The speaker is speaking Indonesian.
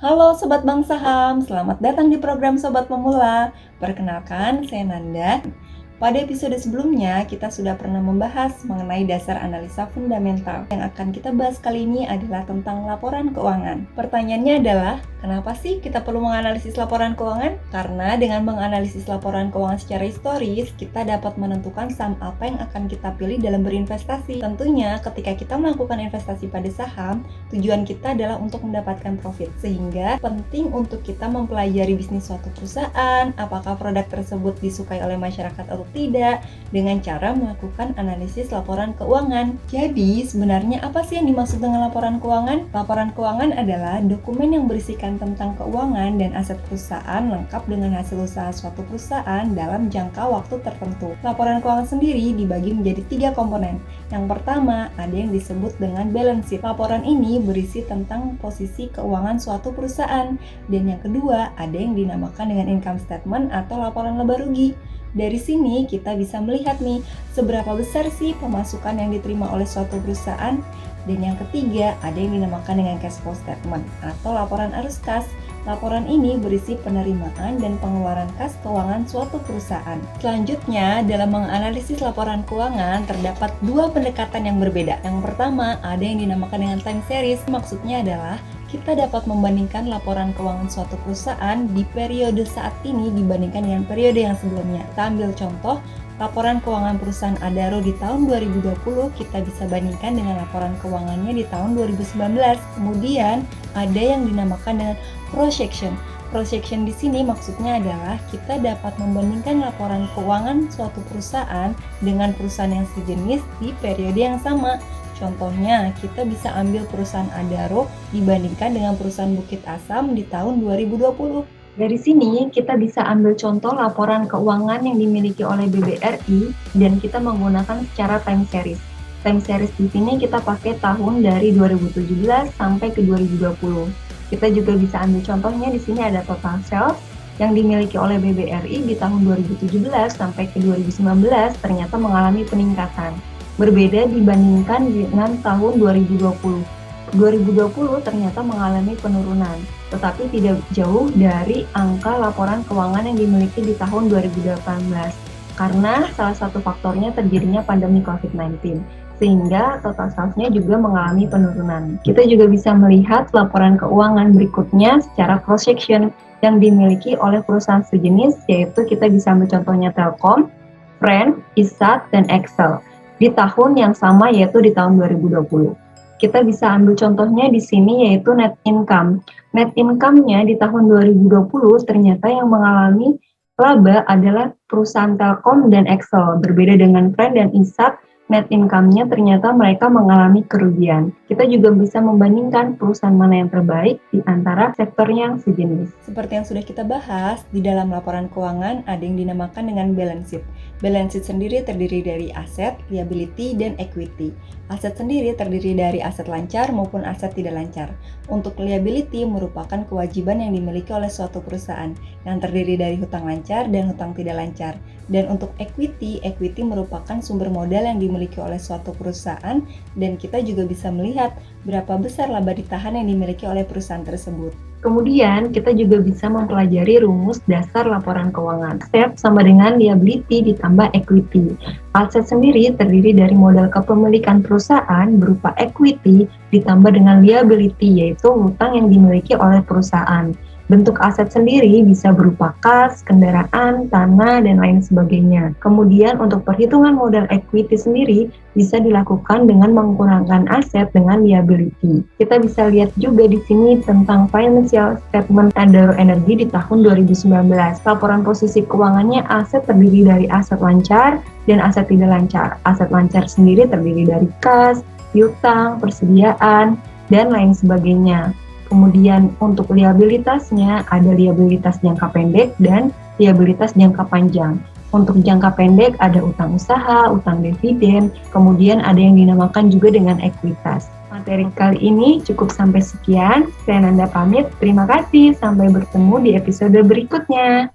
Halo Sobat Bank Saham, selamat datang di program Sobat Pemula. Perkenalkan, saya Nanda. Pada episode sebelumnya, kita sudah pernah membahas mengenai dasar analisa fundamental. Yang akan kita bahas kali ini adalah tentang laporan keuangan. Pertanyaannya adalah, kenapa sih kita perlu menganalisis laporan keuangan? Karena dengan menganalisis laporan keuangan secara historis, kita dapat menentukan saham apa yang akan kita pilih dalam berinvestasi. Tentunya, ketika kita melakukan investasi pada saham, tujuan kita adalah untuk mendapatkan profit. Sehingga penting untuk kita mempelajari bisnis suatu perusahaan, apakah produk tersebut disukai oleh masyarakat atau tidak, dengan cara melakukan analisis laporan keuangan. Jadi, sebenarnya apa sih yang dimaksud dengan laporan keuangan? Laporan keuangan adalah dokumen yang berisikan tentang keuangan dan aset perusahaan lengkap dengan hasil usaha suatu perusahaan dalam jangka waktu tertentu. Laporan keuangan sendiri dibagi menjadi 3 komponen. Yang pertama, ada yang disebut dengan balance sheet. Laporan ini berisi tentang posisi keuangan suatu perusahaan. Dan yang kedua, ada yang dinamakan dengan income statement atau laporan laba rugi. Dari sini kita bisa melihat nih, seberapa besar sih pemasukan yang diterima oleh suatu perusahaan. Dan yang ketiga, ada yang dinamakan dengan cash flow statement atau laporan arus kas. Laporan ini berisi penerimaan dan pengeluaran kas keuangan suatu perusahaan. Selanjutnya, dalam menganalisis laporan keuangan terdapat 2 pendekatan yang berbeda. Yang pertama, ada yang dinamakan dengan time series. Maksudnya adalah kita dapat membandingkan laporan keuangan suatu perusahaan di periode saat ini dibandingkan dengan periode yang sebelumnya. Kita ambil contoh, laporan keuangan perusahaan Adaro di tahun 2020 kita bisa bandingkan dengan laporan keuangannya di tahun 2019. Kemudian ada yang dinamakan dengan projection. Projection di sini maksudnya adalah kita dapat membandingkan laporan keuangan suatu perusahaan dengan perusahaan yang sejenis di periode yang sama. Contohnya, kita bisa ambil perusahaan Adaro dibandingkan dengan perusahaan Bukit Asam di tahun 2020. Dari sini, kita bisa ambil contoh laporan keuangan yang dimiliki oleh BBRI dan kita menggunakan secara time series. Time series di sini kita pakai tahun dari 2017 sampai ke 2020. Kita juga bisa ambil contohnya di sini ada total sales yang dimiliki oleh BBRI di tahun 2017 sampai ke 2019 ternyata mengalami peningkatan. Berbeda dibandingkan dengan tahun 2020. 2020 ternyata mengalami penurunan, tetapi tidak jauh dari angka laporan keuangan yang dimiliki di tahun 2018. Karena salah satu faktornya terjadinya pandemi COVID-19, sehingga total sales-nya juga mengalami penurunan. Kita juga bisa melihat laporan keuangan berikutnya secara cross-section yang dimiliki oleh perusahaan sejenis, yaitu kita bisa ambil contohnya Telkom, Friend, Isat, dan Excel di tahun yang sama yaitu di tahun 2020. Kita bisa ambil contohnya di sini yaitu net income. Net income-nya di tahun 2020 ternyata yang mengalami laba adalah perusahaan Telkom dan Excel. Berbeda dengan Friend dan Isat, net income-nya ternyata mereka mengalami kerugian. Kita juga bisa membandingkan perusahaan mana yang terbaik di antara sektor yang sejenis. Seperti yang sudah kita bahas, di dalam laporan keuangan ada yang dinamakan dengan balance sheet. Balance sheet sendiri terdiri dari aset, liability, dan equity. Aset sendiri terdiri dari aset lancar maupun aset tidak lancar. Untuk liability merupakan kewajiban yang dimiliki oleh suatu perusahaan yang terdiri dari hutang lancar dan hutang tidak lancar. Dan untuk equity merupakan sumber modal yang dimiliki oleh suatu perusahaan dan kita juga bisa melihat berapa besar laba ditahan yang dimiliki oleh perusahaan tersebut. Kemudian kita juga bisa mempelajari rumus dasar laporan keuangan. Aset sama dengan liability ditambah equity. Aset sendiri terdiri dari modal kepemilikan perusahaan berupa equity ditambah dengan liability yaitu hutang yang dimiliki oleh perusahaan. Bentuk aset sendiri bisa berupa kas, kendaraan, tanah, dan lain sebagainya. Kemudian untuk perhitungan modal equity sendiri bisa dilakukan dengan mengkurangkan aset dengan liability. Kita bisa lihat juga di sini tentang financial statement Adaro Energi di tahun 2019. Laporan posisi keuangannya aset terdiri dari aset lancar dan aset tidak lancar. Aset lancar sendiri terdiri dari kas, piutang, persediaan, dan lain sebagainya. Kemudian untuk liabilitasnya ada liabilitas jangka pendek dan liabilitas jangka panjang. Untuk jangka pendek ada utang usaha, utang dividen, kemudian ada yang dinamakan juga dengan ekuitas. Materi kali ini cukup sampai sekian. Saya Nanda pamit. Terima kasih. Sampai bertemu di episode berikutnya.